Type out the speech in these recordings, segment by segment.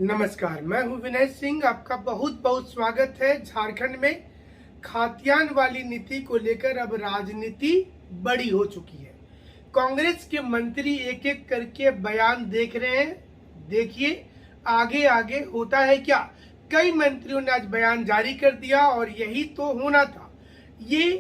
नमस्कार, मैं हूं विनय सिंह। आपका बहुत बहुत स्वागत है। झारखंड में खाद्यान्न वाली नीति को लेकर अब राजनीति बड़ी हो चुकी है। कांग्रेस के मंत्री एक एक करके बयान देख रहे हैं। देखिए आगे आगे होता है क्या। कई मंत्रियों ने आज बयान जारी कर दिया और यही तो होना था। ये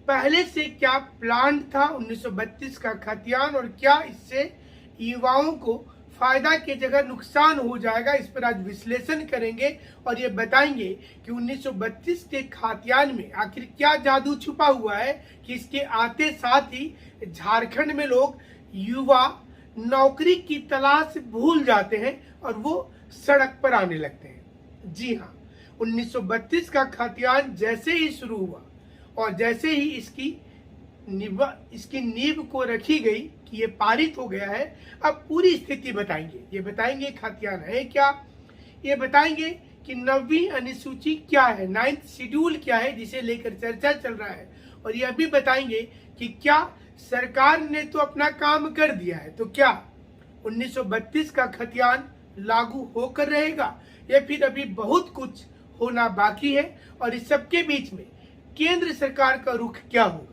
पहले से क्या प्लान था 1932 का खाद्यान्न, और क्या इससे युवाओं को फायदा की जगह नुकसान हो जाएगा, इस पर आज विश्लेषण करेंगे और ये बताएंगे कि 1932 के खाद्यान्न में आखिर क्या जादू छुपा हुआ है कि इसके आते साथ ही झारखंड में लोग युवा नौकरी की तलाश भूल जाते हैं और वो सड़क पर आने लगते हैं। जी हाँ, 1932 का खाद्यान्न जैसे ही शुरू हुआ और जैसे ही इसकी नींव को रखी गई कि ये पारित हो गया है, अब पूरी स्थिति बताएंगे। ये बताएंगे खाद्यान्न है क्या, ये बताएंगे कि 9वीं अनुसूची क्या है, 9th शेड्यूल क्या है जिसे लेकर चर्चा चल रहा है, और ये भी बताएंगे कि क्या सरकार ने तो अपना काम कर दिया है, तो क्या 1932 का खाद्यान्न लागू होकर रहेगा या फिर अभी बहुत कुछ होना बाकी है। और इस सबके बीच में केंद्र सरकार का रुख क्या होगा,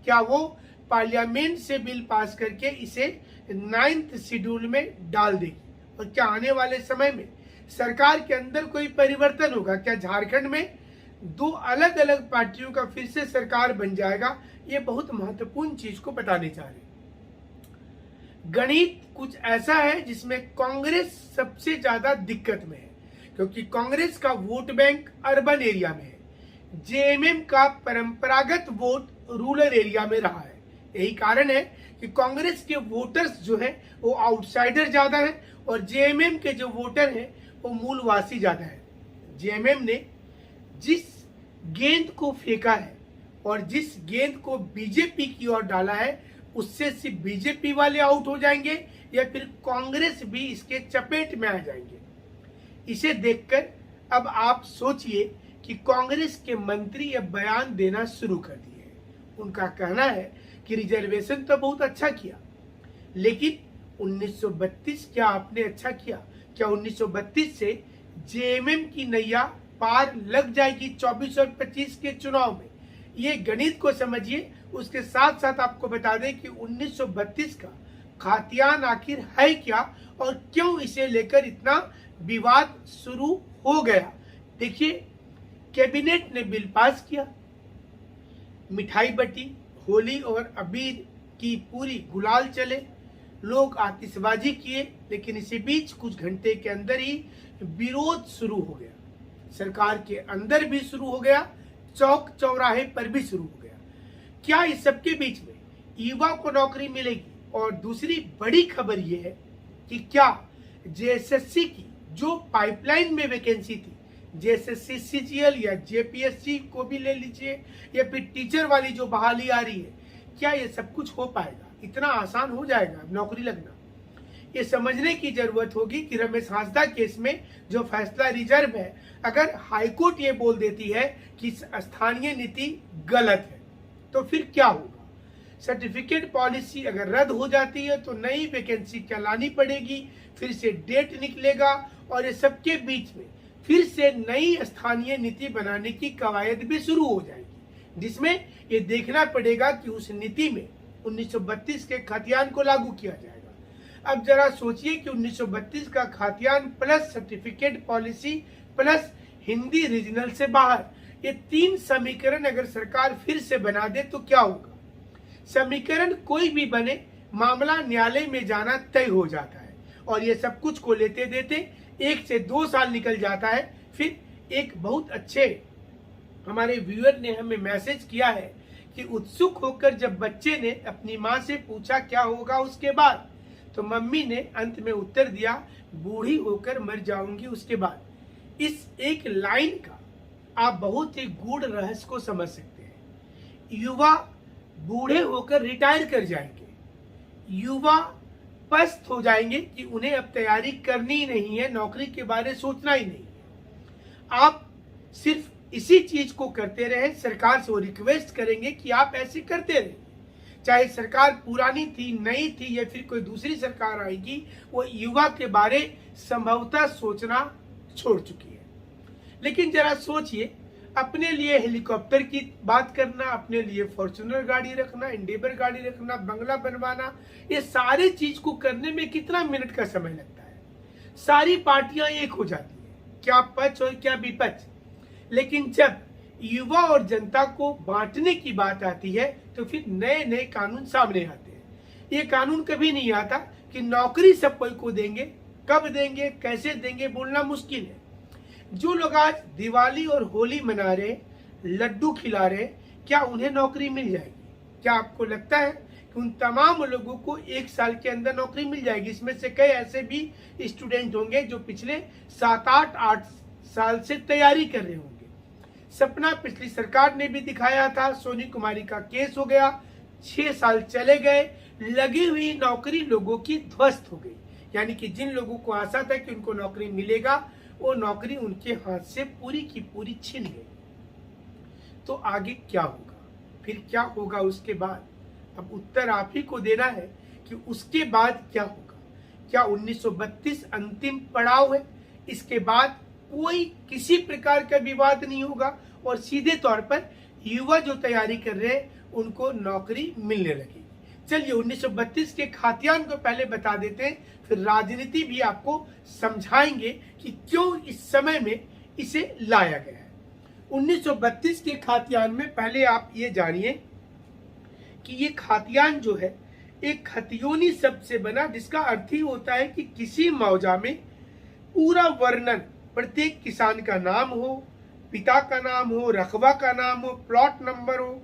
क्या वो पार्लियामेंट से बिल पास करके इसे 9th शेड्यूल में डाल देगी, और क्या आने वाले समय में सरकार के अंदर कोई परिवर्तन होगा, क्या झारखंड में दो अलग अलग पार्टियों का फिर से सरकार बन जाएगा। ये बहुत महत्वपूर्ण चीज को बताने जा रहे हैं। गणित कुछ ऐसा है जिसमें कांग्रेस सबसे ज्यादा दिक्कत में है, क्योंकि कांग्रेस का वोट बैंक अर्बन एरिया में है, जेएमएम का परंपरागत वोट रूरल एरिया में रहा है। यही कारण है कि कांग्रेस के वोटर्स जो है वो आउटसाइडर ज्यादा है और जेएमएम के जो वोटर हैं वो मूलवासी ज्यादा है। जेएमएम ने जिस गेंद को फेंका है और जिस गेंद को बीजेपी की ओर डाला है, उससे सिर्फ बीजेपी वाले आउट हो जाएंगे या फिर कांग्रेस भी इसके चपेट में आ जाएंगे। इसे देखकर अब आप सोचिए कि कांग्रेस के मंत्री अब बयान देना शुरू कर दिए हैं। उनका कहना है कि रिजर्वेशन तो बहुत अच्छा किया, लेकिन 1932 क्या आपने अच्छा किया? क्या 1932 से जेएमएम की नैया पार लग जाएगी 24 और 25 के चुनाव में? ये गणित को समझिए। उसके साथ साथ आपको बता दें कि 1932 का खाद्यान्न आखिर है क्या और क्यों इसे लेकर इतना विवाद शुरू हो गया। देखिए, कैबिनेट ने बिल पास किया, मिठाई बटी, होली और अबीर की पूरी गुलाल चले, लोग आतिशबाजी किए, लेकिन इसी बीच कुछ घंटे के अंदर ही विरोध शुरू हो गया। सरकार के अंदर भी शुरू हो गया, चौक चौराहे पर भी शुरू हो गया। क्या इस सबके बीच में युवा को नौकरी मिलेगी? और दूसरी बड़ी खबर यह है कि क्या जेएसएससी की जो पाइपलाइन में वैकेंसी थी, जेएसएससी सीजीएल या जेपीएससी को भी ले लीजिए, या फिर टीचर वाली जो बहाली आ रही है, क्या ये सब कुछ हो पाएगा? इतना आसान हो जाएगा नौकरी लगना? ये समझने की जरूरत होगी कि रमेश हांसदा केस में जो फैसला रिजर्व है, अगर हाईकोर्ट ये बोल देती है कि स्थानीय नीति गलत है, तो फिर क्या होगा? सर्टिफिकेट पॉलिसी अगर रद्द हो जाती है तो नई वैकेंसी क्या लानी पड़ेगी, फिर से डेट निकलेगा, और ये सबके बीच में फिर से नई स्थानीय नीति बनाने की कवायद भी शुरू हो जाएगी, जिसमें ये देखना पड़ेगा कि उस नीति में 1932 के खाद्यान्न को लागू किया जाएगा। अब जरा सोचिए कि 1932 का खाद्यान्न plus certificate policy plus Hindi regional से बाहर, ये 3 समीकरण अगर सरकार फिर से बना दे तो क्या होगा? समीकरण कोई भी बने, मामला न्यायालय में जाना तय हो जाता है, और ये सब कुछ को लेते देते 1 से 2 साल निकल जाता है। फिर एक बहुत अच्छे हमारे व्यूअर ने हमें मैसेज किया है कि उत्सुक होकर जब बच्चे ने अपनी माँ से पूछा क्या होगा उसके बाद, तो मम्मी ने अंत में उत्तर दिया, बूढ़ी होकर मर जाऊंगी उसके बाद। इस एक लाइन का आप बहुत ही गूढ़ रहस्य को समझ सकते हैं। युवा बूढ़े होकर रिटायर कर जाएंगे, युवा पस्त हो जाएंगे कि उन्हें अब तैयारी करनी ही नहीं है, नौकरी के बारे में सोचना ही नहीं है। आप सिर्फ इसी चीज को करते रहे, सरकार से वो रिक्वेस्ट करेंगे कि आप ऐसे करते रहिए। चाहे सरकार पुरानी थी, नई थी या फिर कोई दूसरी सरकार आएगी, वो युवा के बारे संभवतः सोचना छोड़ चुकी है। लेकिन जरा सोचिए, अपने लिए हेलीकॉप्टर की बात करना, अपने लिए फॉर्च्यूनर गाड़ी रखना, इंडेवर गाड़ी रखना, बंगला बनवाना, ये सारी चीज को करने में कितना मिनट का समय लगता है। सारी पार्टियां एक हो जाती है, क्या पक्ष और क्या विपक्ष। लेकिन जब युवा और जनता को बांटने की बात आती है तो फिर नए नए कानून सामने आते हैं। ये कानून कभी नहीं आता कि नौकरी सब कोई को देंगे, कब देंगे, कैसे देंगे, बोलना मुश्किल है। जो लोग आज दिवाली और होली मना रहे, लड्डू खिला रहे, क्या उन्हें नौकरी मिल जाएगी? क्या आपको लगता है कि उन तमाम लोगों को 1 साल के अंदर नौकरी मिल जाएगी? इसमें से कई ऐसे भी स्टूडेंट होंगे जो पिछले 7-8 साल से तैयारी कर रहे होंगे। सपना पिछली सरकार ने भी दिखाया था, सोनी कुमारी का केस हो गया, 6 साल चले गए, लगी हुई नौकरी लोगों की ध्वस्त हो गई। यानी कि जिन लोगों को आशा था कि उनको नौकरी मिलेगा, वो नौकरी उनके हाथ से पूरी की पूरी छिन गई। तो आगे क्या होगा, फिर क्या होगा उसके बाद? अब उत्तर आप ही को देना है कि उसके बाद क्या होगा। क्या 1932 अंतिम पड़ाव है? इसके बाद कोई किसी प्रकार का विवाद नहीं होगा और सीधे तौर पर युवा जो तैयारी कर रहे हैं उनको नौकरी मिलने लगेगी। चलिए 1932 के खातियान को पहले बता देते हैं, फिर राजनीति भी आपको समझाएंगे कि क्यों इस समय में इसे लाया गया है। 1932 के खातियान में पहले आप ये जानिए कि ये खातियान जो है एक खतियोनी शब्द से बना, जिसका अर्थ ही होता है कि किसी मौजा में पूरा वर्णन, प्रत्येक किसान का नाम हो, पिता का नाम हो, रकबा का नाम हो, प्लॉट नंबर हो,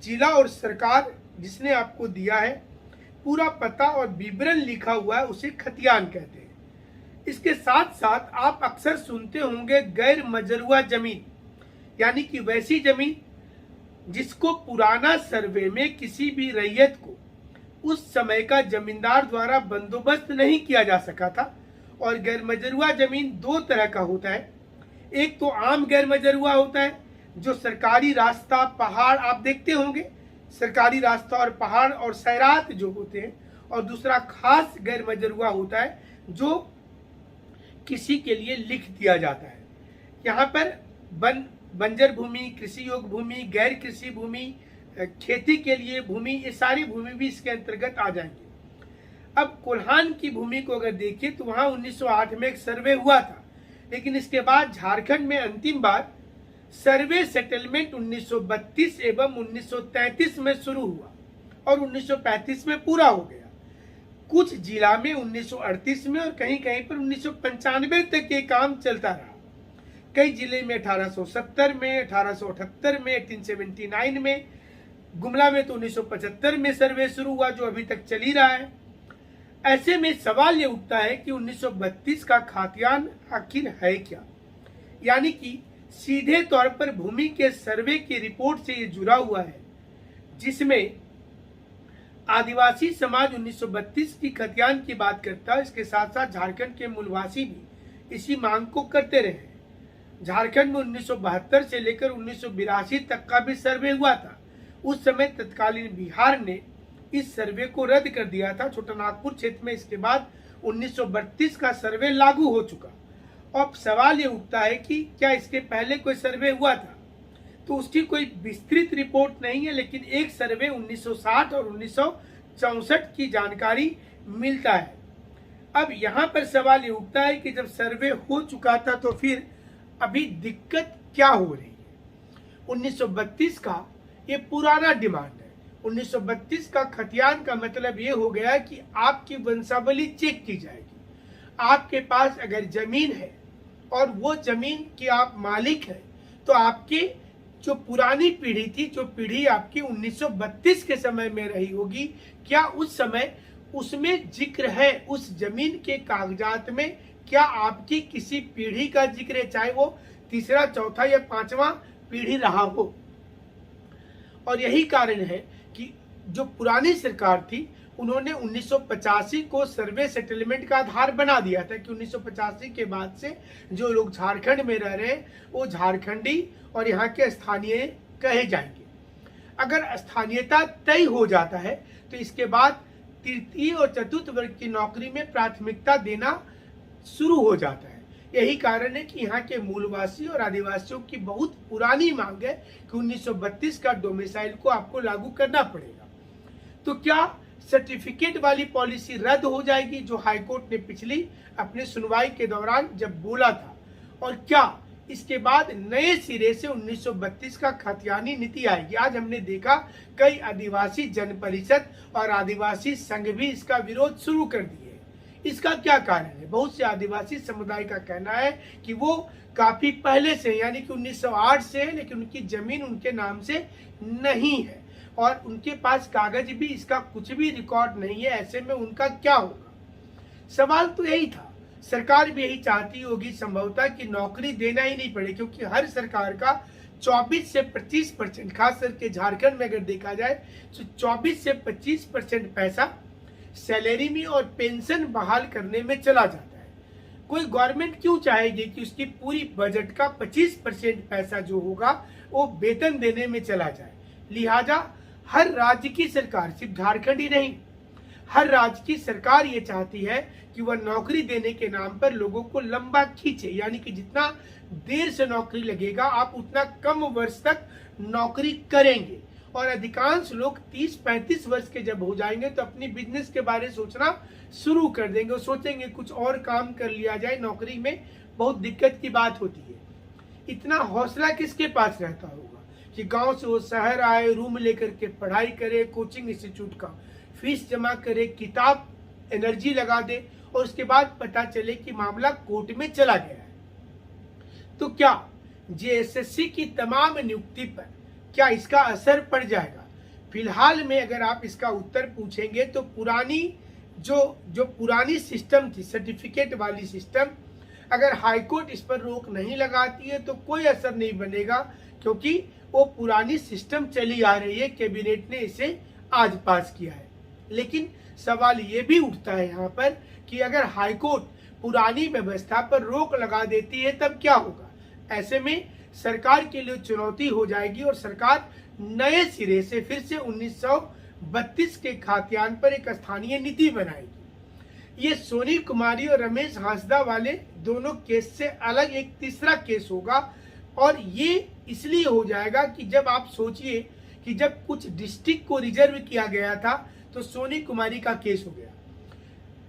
जिला और सरकार जिसने आपको दिया है, पूरा पता और विवरण लिखा हुआ है, उसे खतियान कहते हैं। इसके साथ साथ आप अक्सर सुनते होंगे गैर मजरूआ जमीन, यानी कि वैसी जमीन जिसको पुराना सर्वे में किसी भी रैयत को उस समय का जमींदार द्वारा बंदोबस्त नहीं किया जा सका था। और गैर मजरूआ जमीन 2 तरह का होता है। एक तो आम गैर मजरूआ होता है, जो सरकारी रास्ता, पहाड़ आप देखते होंगे, सरकारी रास्ता और पहाड़ और सैरात जो होते हैं। और दूसरा खास गैर मजरूआ होता है जो किसी के लिए लिख दिया जाता है। यहाँ पर बंजर भूमि, कृषि योग्य भूमि, गैर कृषि भूमि, खेती के लिए भूमि, ये सारी भूमि भी इसके अंतर्गत आ जाएंगे। अब कोल्हान की भूमि को अगर देखिए तो वहां 1908 में एक सर्वे हुआ था, लेकिन इसके बाद झारखंड में अंतिम बार सर्वे सेटलमेंट 1932 एवं 1933 में शुरू हुआ और 1935 में पूरा हो गया। कुछ जिला में 1938 में और कहीं कहीं पर 1995 तक ये काम चलता रहा। कई जिले में 1870 में, 1878 में, 1879 में, गुमला में तो 1975 में सर्वे शुरू हुआ, जो अभी तक चल ही रहा है। ऐसे में सवाल ये उठता है कि 1932 का खातियान आखिर है क्या? यानी कि सीधे तौर पर भूमि के सर्वे की रिपोर्ट से ये जुड़ा हुआ है, जिसमें आदिवासी समाज 1932 की खतियान की बात करता है। इसके साथ साथ झारखंड के मूलवासी भी इसी मांग को करते रहे। झारखंड में 1972 से लेकर 1982 तक का भी सर्वे हुआ था। उस समय तत्कालीन बिहार ने इस सर्वे को रद्द कर दिया था छोटानागपुर क्षेत्र में। इसके बाद 1932 का सर्वे लागू हो चुका। अब सवाल ये उठता है कि क्या इसके पहले कोई सर्वे हुआ था? तो उसकी कोई विस्तृत रिपोर्ट नहीं है, लेकिन एक सर्वे 1960 और 1964 की जानकारी मिलता है। अब यहाँ पर सवाल ये उठता है कि जब सर्वे हो चुका था तो फिर अभी दिक्कत क्या हो रही है? 1932 का ये पुराना डिमांड है। 1932 का खतियान का मतलब ये हो गया कि आपकी वंशावली चेक की जाएगी। आपके पास अगर जमीन है और वो जमीन की आप मालिक हैं, तो आपकी जो पुरानी पीढ़ी थी, जो पीढ़ी आपकी 1932 के समय में रही होगी, क्या उस समय उसमें जिक्र है, उस जमीन के कागजात में क्या आपकी किसी पीढ़ी का जिक्र है, चाहे वो तीसरा, चौथा या 5वां पीढ़ी रहा हो? और यही कारण है कि जो पुरानी सरकार थी उन्होंने 1985 को सर्वे सेटलमेंट का आधार बना दिया था कि 1985 के बाद से जो लोग झारखंड में रह रहे हैं वो झारखंडी और यहाँ के स्थानीय कहे जाएंगे। अगर स्थानीयता तय हो जाता है तो इसके बाद तृतीय और चतुर्थ वर्ग की नौकरी में प्राथमिकता देना शुरू हो जाता है। यही कारण है कि यहाँ के मूलवासी और आदिवासियों की बहुत पुरानी मांग है कि 1932 का डोमिसाइल को आपको लागू करना पड़ेगा। तो क्या सर्टिफिकेट वाली पॉलिसी रद्द हो जाएगी जो हाईकोर्ट ने पिछली अपने सुनवाई के दौरान जब बोला था, और क्या इसके बाद नए सिरे से 1932 का खतियानी नीति आएगी? आज हमने देखा कई आदिवासी जन परिषद और आदिवासी संघ भी इसका विरोध शुरू कर दिए। इसका क्या कारण है? बहुत से आदिवासी समुदाय का कहना है कि वो काफी पहले से यानी कि 1908 से है, लेकिन उनकी जमीन उनके नाम से नहीं है और उनके पास कागज भी इसका कुछ भी रिकॉर्ड नहीं है। ऐसे में उनका क्या होगा? सवाल तो यही था। सरकार भी यही चाहती होगी संभवतः कि नौकरी देना ही नहीं पड़े, क्योंकि हर सरकार का 24 से 25%, खास करके झारखंड में अगर देखा जाए तो 24 से 25% पैसा सैलरी में और पेंशन बहाल करने में चला जाता है। कोई गवर्नमेंट क्यों चाहेगी कि उसकी पूरी बजट का 25% पैसा जो होगा वो वेतन देने में चला जाए? लिहाजा हर राज्य की सरकार, सिर्फ झारखंड ही नहीं, हर राज्य की सरकार ये चाहती है कि वह नौकरी देने के नाम पर लोगों को लंबा खींचे, यानी कि जितना देर से नौकरी लगेगा आप उतना कम वर्ष तक नौकरी करेंगे। और अधिकांश लोग 30-35 वर्ष के जब हो जाएंगे तो अपनी बिजनेस के बारे में सोचना शुरू कर देंगे और सोचेंगे कुछ और काम कर लिया जाए, नौकरी में बहुत दिक्कत की बात होती है। इतना हौसला किसके पास रहता होगा कि गांव से वो शहर आए, रूम लेकर के पढ़ाई करे, कोचिंग इंस्टीट्यूट का फीस जमा करे, किताब एनर्जी लगा दे और उसके बाद पता चले कि मामला कोर्ट में चला गया है। तो क्या जेएसएससी की तमाम नियुक्ति पर क्या इसका असर पड़ जाएगा? फिलहाल में अगर आप इसका उत्तर पूछेंगे तो पुरानी जो पुरानी सिस्टम थी, सर्टिफिकेट वाली सिस्टम, अगर हाईकोर्ट इस पर रोक नहीं लगाती है तो कोई असर नहीं बनेगा, क्योंकि वो पुरानी सिस्टम चली आ रही है। कैबिनेट ने इसे आज पास किया है। लेकिन सवाल ये भी उठता है यहाँ पर कि अगर हाईकोर्ट पुरानी व्यवस्था पर रोक लगा देती है तब क्या होगा? ऐसे में सरकार के लिए चुनौती हो जाएगी और सरकार नए सिरे से फिर से 1932 के खातियान पर एक स्थानीय नीति बनाएगी। ये सोनी कुमारी और रमेश हांसदा वाले दोनों केस से अलग एक तीसरा केस होगा, और ये इसलिए हो जाएगा कि जब आप सोचिए कि जब कुछ डिस्ट्रिक्ट को रिजर्व किया गया था तो सोनी कुमारी का केस हो गया,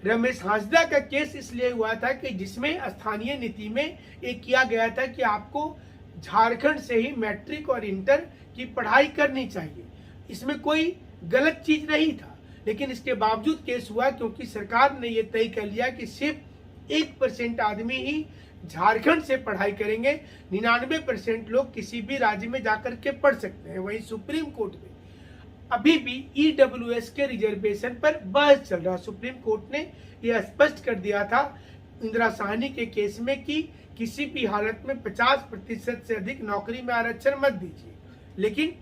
रमेश हांसदा का केस इसलिए हुआ था कि जिसमें स्थानीय नीति में एक किया गया था कि आपको झारखंड से ही मैट्रिक और इंटर की पढ़ाई करनी चाहिए। इसमें कोई गलत चीज नहीं था, लेकिन इसके बावजूद केस हुआ क्योंकि सरकार ने यह तय कर लिया कि सिर्फ 1% आदमी ही झारखंड से पढ़ाई करेंगे, 99% लोग किसी भी राज्य में जाकर के पढ़ सकते हैं। वहीं सुप्रीम कोर्ट में अभी भी ईडब्ल्यूएस के रिजर्वेशन पर बहस चल रहा। सुप्रीम कोर्ट ने यह स्पष्ट कर दिया था इंदिरा साहनी के केस में कि किसी भी हालत में 50% से अधिक नौकरी में आरक्षण मत दीजिए, लेकिन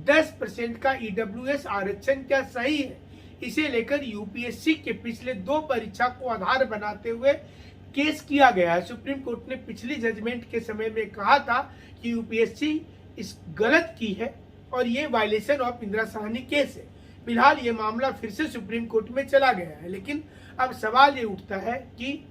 10% का ईडब्ल्यूएस आरक्षण क्या सही है? इसे लेकर यूपीएससी के पिछले 2 परीक्षा को आधार बनाते हुए केस किया गया है। सुप्रीम कोर्ट ने पिछली जजमेंट के समय में कहा था कि यूपीएससी इस गलत की है और ये violation of Indira Sahni case है। फिलहाल ये मामला फिर से सुप्रीम कोर्ट में चला गया है, लेकिन अब सवाल ये उठता है कि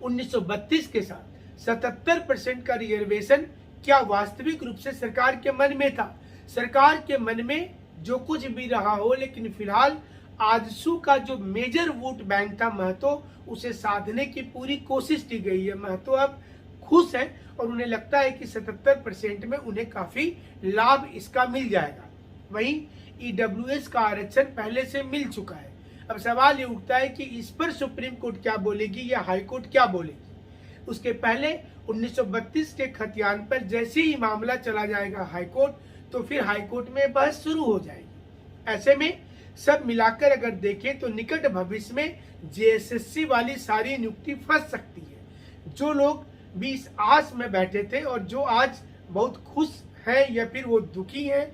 1932 के साथ 77% का रिजर्वेशन क्या वास्तविक रूप से सरकार के मन में था? सरकार के मन में जो कुछ भी रहा हो, लेकिन फिलहाल आजसू का जो मेजर वोट बैंक था महतो, उसे साधने की पूरी कोशिश की गई है। महतो अब खुश है और उन्हें लगता है कि 77% में उन्हें काफी लाभ इसका मिल जाएगा। वहीं ईडब्ल्यूएस का आरक्षण पहले से मिल चुका है। अब सवाल ये उठता है कि इस पर सुप्रीम कोर्ट क्या बोलेगी या हाई कोर्ट क्या बोलेगी। उसके पहले 1932 के खतियान पर जैसे ही मामला चला जाएगा हाई कोर्ट, तो फिर हाई कोर्ट में बहस शुरू हो जाएगी। ऐसे में सब मिलाकर अगर देखें तो निकट भविष्य में जेएसएससी वाली सारी नियुक्ति फंस सकती है। जो लोग भी इस आस में बैठे थे और जो आज बहुत खुश हैं या फिर वो दुखी हैं,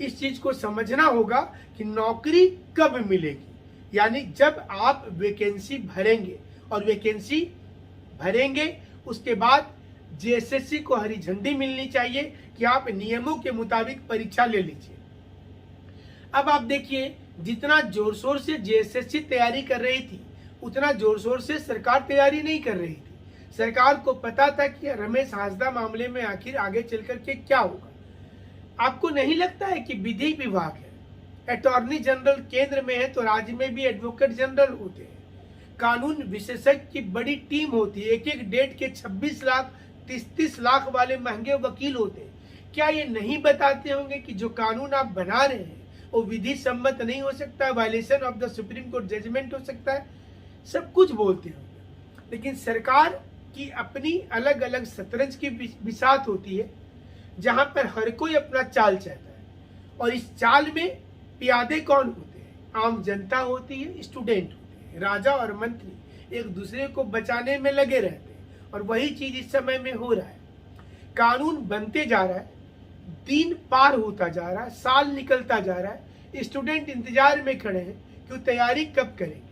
इस चीज को समझना होगा कि नौकरी कब मिलेगी। यानी जब आप वैकेंसी भरेंगे, और वैकेंसी भरेंगे उसके बाद जेएसएससी को हरी झंडी मिलनी चाहिए कि आप नियमों के मुताबिक परीक्षा ले लीजिए। अब आप देखिए, जितना जोर शोर से जेएसएससी तैयारी कर रही थी, उतना जोर शोर से सरकार तैयारी नहीं कर रही थी। सरकार को पता था कि रमेश हांसदा मामले में आखिर आगे चल करके क्या होगा। आपको नहीं लगता है कि विधि विभाग है, अटॉर्नी जनरल केंद्र में है तो राज्य में भी एडवोकेट जनरल होते हैं, कानून विशेषज्ञ की बड़ी टीम होती है, एक एक डेट के 26 लाख 30 लाख वाले महंगे वकील होते हैं। क्या ये नहीं बताते होंगे कि जो कानून आप बना रहे हैं वो विधि सम्मत नहीं हो सकता, violation of the supreme court judgment हो सकता है? सब कुछ बोलते होंगे, लेकिन सरकार की अपनी अलग अलग शतरंज की बिसात होती है, जहां पर हर कोई अपना चाल चाहता है। और इस चाल में पियादे कौन होते हैं? आम जनता होती है, स्टूडेंट होते हैं। राजा और मंत्री एक दूसरे को बचाने में लगे रहते हैं, और वही चीज इस समय में हो रहा है। कानून बनते जा रहा है, दिन पार होता जा रहा है, साल निकलता जा रहा है, स्टूडेंट इंतजार में खड़े हैं कि वो तैयारी कब करेंगे।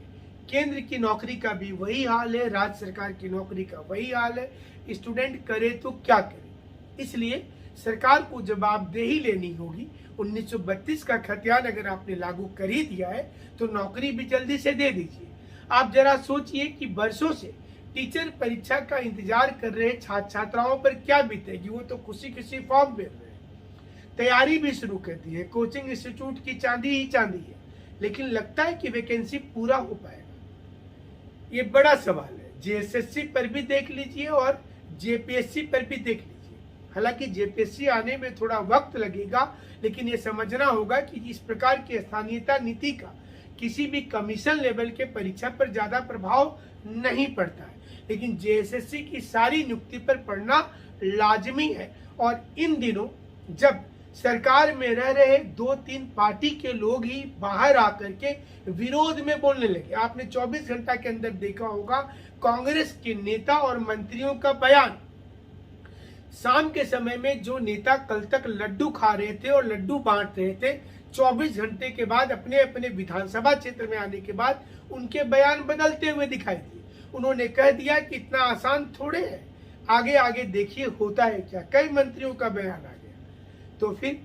केंद्र की नौकरी का भी वही हाल है, राज्य सरकार की नौकरी का वही हाल है, स्टूडेंट करे तो क्या करे। इसलिए सरकार को जवाबदेही लेनी होगी। 1932 का खतियान अगर आपने लागू कर ही दिया है तो नौकरी भी जल्दी से दे दीजिए। आप जरा सोचिए कि वर्षों से टीचर परीक्षा का इंतजार कर रहे छात्र छात्राओं पर क्या बीतेगी। वो तो खुशी खुशी फॉर्म भर रहे हैं, तैयारी भी शुरू कर दी है, कोचिंग इंस्टीट्यूट की चांदी ही चांदी है, लेकिन लगता है कि वैकेंसी पूरा हो पाएगा? ये बड़ा सवाल है। जेएसएससी पर भी देख लीजिए और जेपीएससी पर भी देख लीजिए। हालांकि जेपीएससी आने में थोड़ा वक्त लगेगा, लेकिन ये समझना होगा कि इस प्रकार की स्थानीयता नीति का किसी भी कमीशन लेवल के परीक्षा पर ज्यादा प्रभाव नहीं पड़ता है, लेकिन जेएसएससी की सारी नियुक्ति पर पड़ना लाजमी है। और इन दिनों जब सरकार में रह रहे 2-3 पार्टी के लोग ही बाहर आकर के विरोध में बोलने लगे। आपने 24 घंटा के अंदर देखा होगा कांग्रेस के नेता और मंत्रियों का बयान। शाम के समय में जो नेता कल तक लड्डू खा रहे थे और लड्डू बांट रहे थे, 24 घंटे के बाद अपने अपने विधानसभा क्षेत्र में आने के बाद उनके बयान बदलते हुए दिखाई दिए। उन्होंने कह दिया कि इतना आसान थोड़े है, आगे आगे देखिए होता है क्या। कई मंत्रियों का बयान आ गया। तो फिर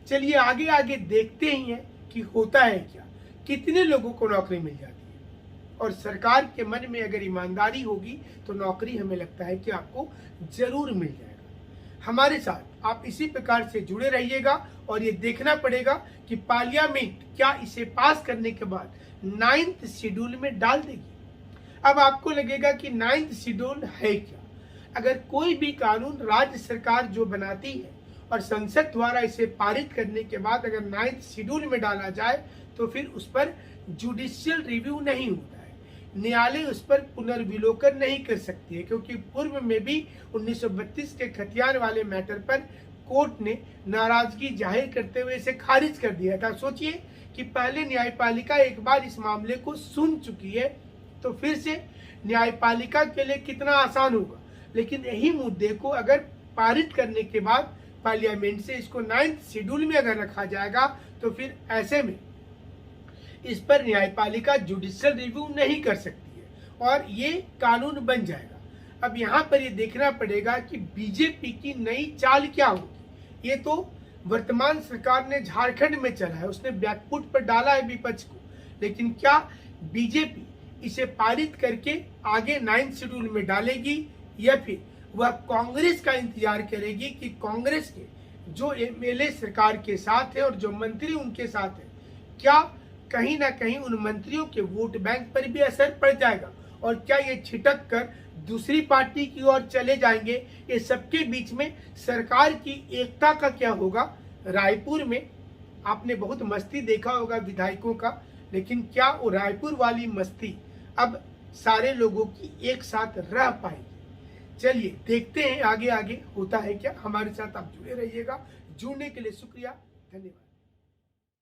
चलिए आगे आगे देखते ही हैं कि होता है क्या, कितने लोगों को नौकरी मिल जाती है। और सरकार के मन में अगर ईमानदारी होगी तो नौकरी हमें लगता है कि आपको जरूर मिल जाएगा। हमारे साथ आप इसी प्रकार से जुड़े रहिएगा और ये देखना पड़ेगा कि पार्लियामेंट क्या इसे पास करने के बाद 9th शेड्यूल में डाल देगी। अब आपको लगेगा कि 9th शेड्यूल है क्या। अगर कोई भी कानून राज्य सरकार जो बनाती है और संसद द्वारा इसे पारित करने के बाद अगर 9th शेड्यूल में डाला जाए तो फिर उस पर जुडिशियल रिव्यू नहीं होता है, न्यायालय उस पर पुनर्विलोकन नहीं कर सकती है, क्योंकि पूर्व में भी 1932 के खतियान वाले मैटर पर कोर्ट ने नाराजगी जाहिर करते हुए इसे खारिज कर दिया था। सोचिए कि पहले न्यायपालिका एक बार इस मामले को सुन चुकी है तो फिर से न्यायपालिका के लिए कितना आसान होगा। लेकिन यही मुद्दे को अगर पारित करने के बाद पार्लियामेंट से इसको 9th शेड्यूल में अगर रखा जाएगा तो फिर ऐसे में इस पर न्यायपालिका जुडिशियल रिव्यू नहीं कर सकती है और ये कानून बन जाएगा। अब यहाँ पर ये देखना पड़ेगा कि बीजेपी की नई चाल क्या होगी। ये तो वर्तमान सरकार ने झारखंड में चला है, उसने बैकफुट पर डाला है विपक्ष को, लेकिन क्या बीजेपी इसे पारित करके आगे 9th शेड्यूल में डालेगी या फिर वह कांग्रेस का इंतजार करेगी कि कांग्रेस के जो एमएलए सरकार के साथ है और जो मंत्री उनके साथ है, क्या कहीं ना कहीं उन मंत्रियों के वोट बैंक पर भी असर पड़ जाएगा और क्या ये छिटक कर दूसरी पार्टी की ओर चले जाएंगे। ये सबके बीच में सरकार की एकता का क्या होगा। रायपुर में आपने बहुत मस्ती देखा होगा विधायकों का, लेकिन क्या वो रायपुर वाली मस्ती अब सारे लोगों की एक साथ रह पाएगी। चलिए देखते हैं आगे आगे होता है क्या। हमारे साथ आप जुड़े रहिएगा। जुड़ने के लिए शुक्रिया, धन्यवाद।